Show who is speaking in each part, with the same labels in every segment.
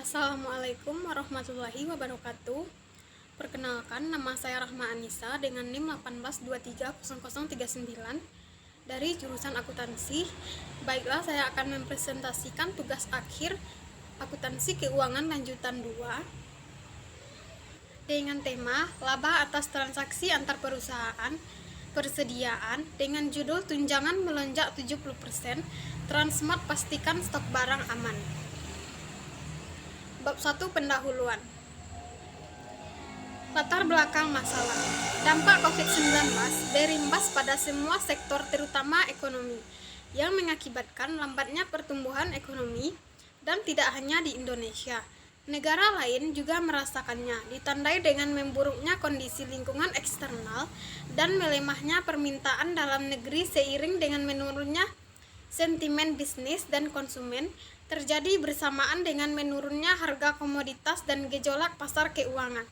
Speaker 1: Assalamualaikum warahmatullahi wabarakatuh. Perkenalkan, nama saya Rahma Anissa dengan NIM 18230039 dari jurusan akuntansi. Baiklah, saya akan mempresentasikan tugas akhir akuntansi keuangan lanjutan 2 dengan tema laba atas transaksi antar perusahaan persediaan dengan judul tunjangan melonjak 70%, Transmart pastikan stok barang aman. Bab 1 pendahuluan. Latar belakang masalah. Dampak COVID-19 berimbas pada semua sektor terutama ekonomi yang mengakibatkan lambatnya pertumbuhan ekonomi dan tidak hanya di Indonesia. Negara lain juga merasakannya, ditandai dengan memburuknya kondisi lingkungan eksternal dan melemahnya permintaan dalam negeri seiring dengan menurunnya sentimen bisnis dan konsumen terjadi bersamaan dengan menurunnya harga komoditas dan gejolak pasar keuangan.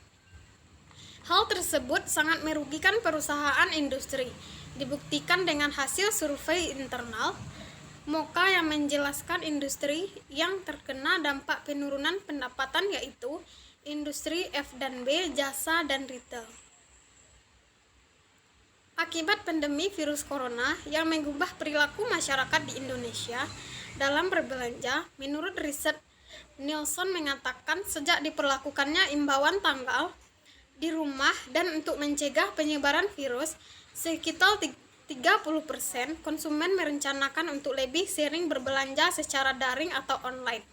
Speaker 1: Hal tersebut sangat merugikan perusahaan industri, dibuktikan dengan hasil survei internal Moka yang menjelaskan industri yang terkena dampak penurunan pendapatan yaitu industri F&B, jasa, dan retail. Akibat pandemi virus corona yang mengubah perilaku masyarakat di Indonesia dalam berbelanja, menurut riset Nielsen mengatakan sejak diperlakukannya imbauan tanggal di rumah dan untuk mencegah penyebaran virus, sekitar 30% konsumen merencanakan untuk lebih sering berbelanja secara daring atau online.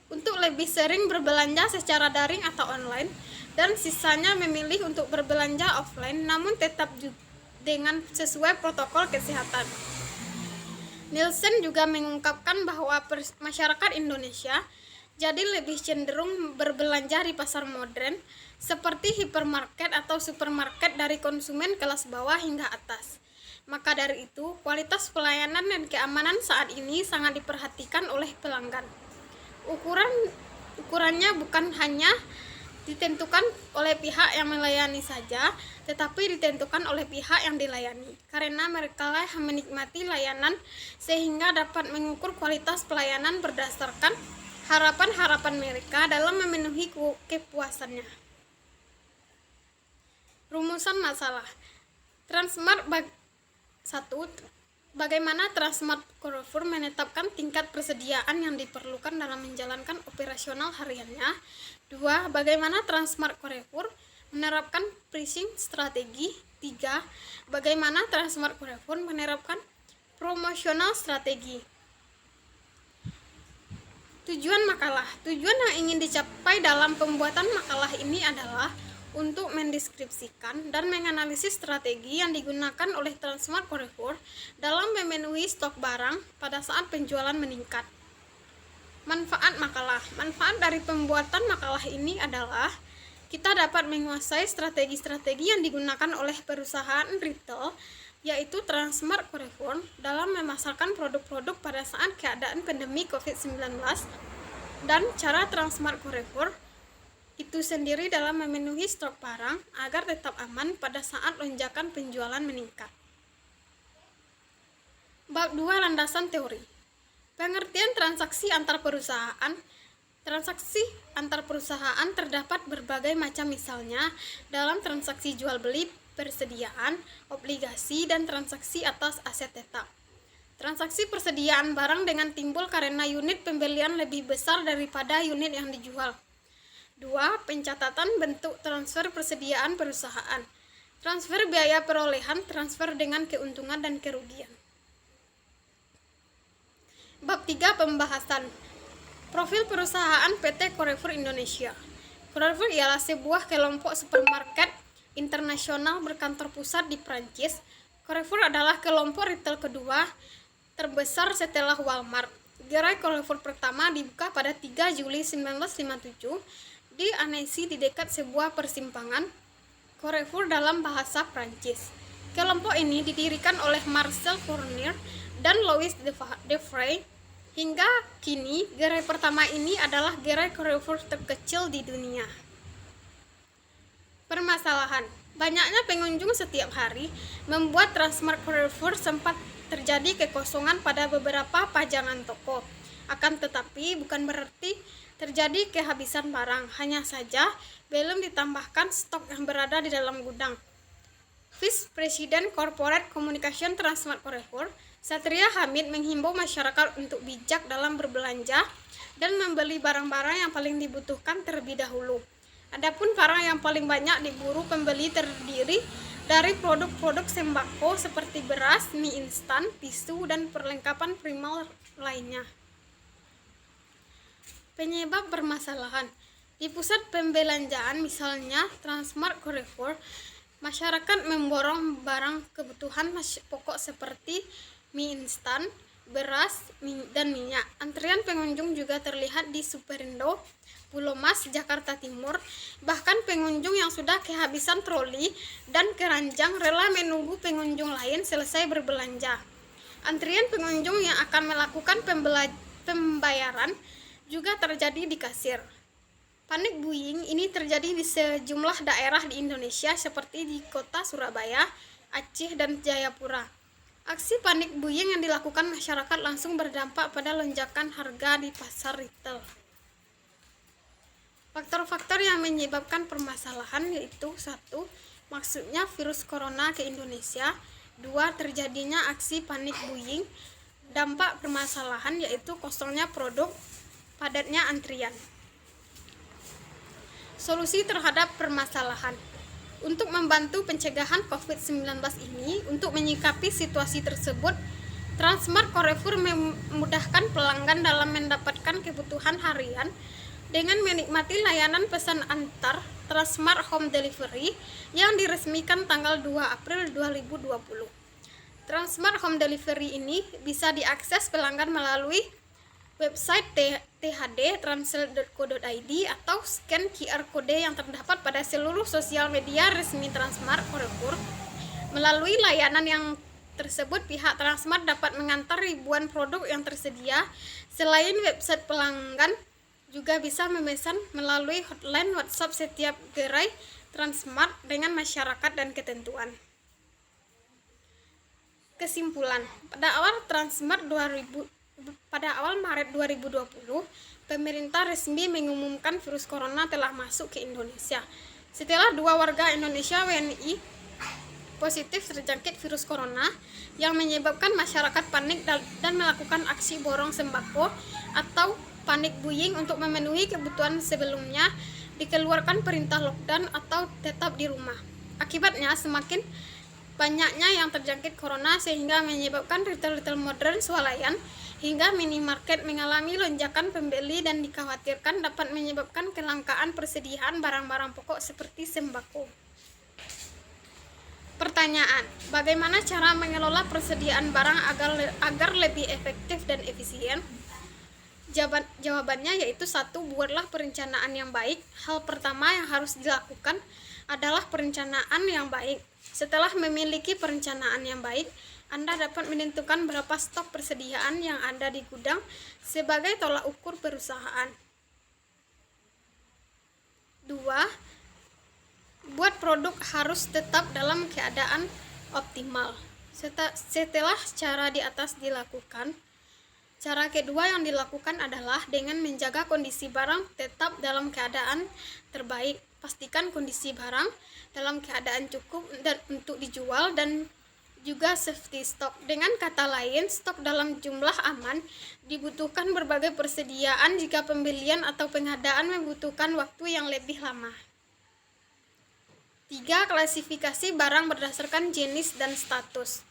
Speaker 1: Untuk lebih sering berbelanja secara daring atau online dan sisanya memilih untuk berbelanja offline namun tetap dengan sesuai protokol kesehatan. Nielsen juga mengungkapkan bahwa masyarakat Indonesia jadi lebih cenderung berbelanja di pasar modern seperti hipermarket atau supermarket dari konsumen kelas bawah hingga atas. Maka dari itu, kualitas pelayanan dan keamanan saat ini sangat diperhatikan oleh pelanggan. Ukurannya bukan hanya ditentukan oleh pihak yang melayani saja, tetapi ditentukan oleh pihak yang dilayani, karena mereka lah yang menikmati layanan sehingga dapat mengukur kualitas pelayanan berdasarkan harapan-harapan mereka dalam memenuhi kepuasannya. Rumusan masalah. Transmart 1. Bagaimana Transmart Carrefour menetapkan tingkat persediaan yang diperlukan dalam menjalankan operasional hariannya. 2. Bagaimana Transmart Carrefour menerapkan pricing strategi. 3. Bagaimana Transmart Carrefour menerapkan promosional strategi. Tujuan makalah. Tujuan yang ingin dicapai dalam pembuatan makalah ini adalah untuk mendeskripsikan dan menganalisis strategi yang digunakan oleh Transmart Carrefour dalam memenuhi stok barang pada saat penjualan meningkat. Manfaat makalah. Manfaat dari pembuatan makalah ini adalah kita dapat menguasai strategi-strategi yang digunakan oleh perusahaan retail, yaitu Transmart Carrefour, dalam memasarkan produk-produk pada saat keadaan pandemi COVID-19 dan cara Transmart Carrefour itu sendiri dalam memenuhi stok barang agar tetap aman pada saat lonjakan penjualan meningkat. Bab 2 landasan teori. Pengertian transaksi antar perusahaan. Transaksi antar perusahaan terdapat berbagai macam, misalnya dalam transaksi jual beli persediaan, obligasi, dan transaksi atas aset tetap. Transaksi persediaan barang dengan timbul karena unit pembelian lebih besar daripada unit yang dijual. 2. Pencatatan bentuk transfer persediaan perusahaan. Transfer biaya perolehan, transfer dengan keuntungan dan kerugian. Bab 3 pembahasan. Profil perusahaan PT Carrefour Indonesia. Carrefour ialah sebuah kelompok supermarket internasional berkantor pusat di Prancis. Carrefour adalah kelompok retail kedua terbesar setelah Walmart. Gerai Carrefour pertama dibuka pada 3 Juli 1957 di Annecy di dekat sebuah persimpangan Carrefour dalam bahasa Prancis. Kelompok ini didirikan oleh Marcel Fournier dan Louis Defray. Hingga kini, gerai pertama ini adalah gerai Carrefour terkecil di dunia. Permasalahan. Banyaknya pengunjung setiap hari membuat Transmart Carrefour sempat terjadi kekosongan pada beberapa pajangan toko. Akan tetapi, bukan berarti terjadi kehabisan barang, hanya saja belum ditambahkan stok yang berada di dalam gudang. Vice President Corporate Communication Transmart Carrefour, Satria Hamid, menghimbau masyarakat untuk bijak dalam berbelanja dan membeli barang-barang yang paling dibutuhkan terlebih dahulu. Adapun barang yang paling banyak diburu pembeli terdiri dari produk-produk sembako seperti beras, mie instan, tisu, dan perlengkapan primer lainnya. Penyebab permasalahan di pusat pembelanjaan, misalnya Transmart Carrefour, masyarakat memborong barang kebutuhan pokok seperti mie instan, beras, dan minyak. Antrian pengunjung juga terlihat di Superindo, Pulau Mas, Jakarta Timur. Bahkan pengunjung yang sudah kehabisan troli dan keranjang rela menunggu pengunjung lain selesai berbelanja. Antrian pengunjung yang akan melakukan pembayaran juga terjadi di kasir. Panik buying ini terjadi di sejumlah daerah di Indonesia seperti di kota Surabaya, Aceh, dan Jayapura. Aksi panik buying yang dilakukan masyarakat langsung berdampak pada lonjakan harga di pasar retail. Faktor-faktor yang menyebabkan permasalahan yaitu 1. Maksudnya virus corona ke Indonesia. 2. Terjadinya aksi panik buying. Dampak permasalahan yaitu kosongnya produk, padatnya antrian. Solusi terhadap permasalahan. Untuk membantu pencegahan COVID-19 ini, untuk menyikapi situasi tersebut, Transmart Carrefour memudahkan pelanggan dalam mendapatkan kebutuhan harian dengan menikmati layanan pesan antar Transmart Home Delivery yang diresmikan tanggal 2 April 2020. Transmart Home Delivery ini bisa diakses pelanggan melalui website thd.transel.co.id atau scan QR Code yang terdapat pada seluruh sosial media resmi Transmart Carrefour. Melalui layanan yang tersebut, pihak Transmart dapat mengantar ribuan produk yang tersedia. Selain website, pelanggan juga bisa memesan melalui hotline WhatsApp setiap gerai Transmart dengan masyarakat dan ketentuan. Kesimpulan, pada awal Maret 2020, pemerintah resmi mengumumkan virus corona telah masuk ke Indonesia. Setelah 2 warga Indonesia WNI positif terjangkit virus corona yang menyebabkan masyarakat panik dan melakukan aksi borong sembako atau panik buying untuk memenuhi kebutuhan sebelumnya, dikeluarkan perintah lockdown atau tetap di rumah. Akibatnya semakin banyaknya yang terjangkit corona sehingga menyebabkan retail-retail modern swalayan hingga minimarket mengalami lonjakan pembeli dan dikhawatirkan dapat menyebabkan kelangkaan persediaan barang-barang pokok seperti sembako. Pertanyaan, bagaimana cara mengelola persediaan barang agar lebih efektif dan efisien? Jawabannya yaitu 1. Buatlah perencanaan yang baik. Hal pertama yang harus dilakukan adalah perencanaan yang baik. Setelah memiliki perencanaan yang baik, Anda dapat menentukan berapa stok persediaan yang ada di gudang sebagai tolak ukur perusahaan. 2. Buat produk harus tetap dalam keadaan optimal. Setelah cara di atas dilakukan, cara kedua yang dilakukan adalah dengan menjaga kondisi barang tetap dalam keadaan terbaik. Pastikan kondisi barang dalam keadaan cukup dan untuk dijual dan juga safety stock. Dengan kata lain, stok dalam jumlah aman. Dibutuhkan berbagai persediaan jika pembelian atau pengadaan membutuhkan waktu yang lebih lama. 3. Klasifikasi barang berdasarkan jenis dan status.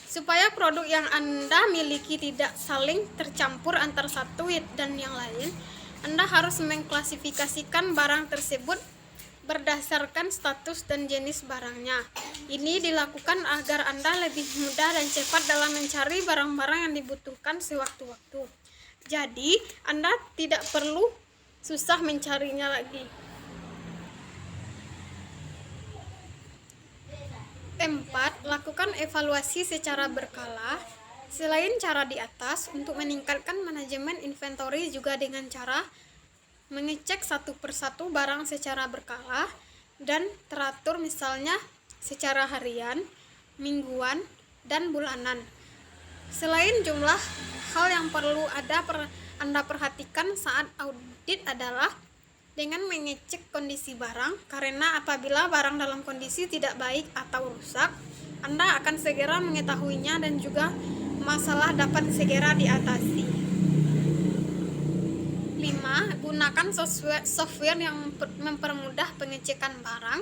Speaker 1: Supaya produk yang Anda miliki tidak saling tercampur antar satu dan yang lain, Anda harus mengklasifikasikan barang tersebut berdasarkan status dan jenis barangnya. Ini dilakukan agar Anda lebih mudah dan cepat dalam mencari barang-barang yang dibutuhkan sewaktu-waktu. Jadi, Anda tidak perlu susah mencarinya lagi. 4. Lakukan evaluasi secara berkala. Selain cara di atas, untuk meningkatkan manajemen inventory juga dengan cara mengecek satu persatu barang secara berkala dan teratur, misalnya secara harian, mingguan, dan bulanan. Selain jumlah, hal yang perlu Anda perhatikan saat audit adalah dengan mengecek kondisi barang, karena apabila barang dalam kondisi tidak baik atau rusak, Anda akan segera mengetahuinya dan juga masalah dapat segera diatasi. 5. Gunakan software yang mempermudah pengecekan barang.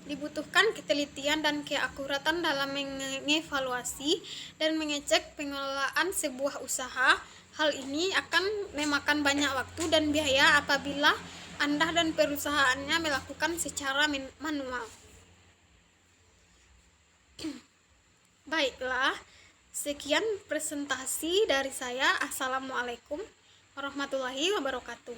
Speaker 1: Dibutuhkan ketelitian dan keakuratan dalam mengevaluasi dan mengecek pengelolaan sebuah usaha. Hal ini akan memakan banyak waktu dan biaya apabila Anda dan perusahaannya melakukan secara manual. Baiklah, sekian presentasi dari saya. Assalamualaikum warahmatullahi wabarakatuh.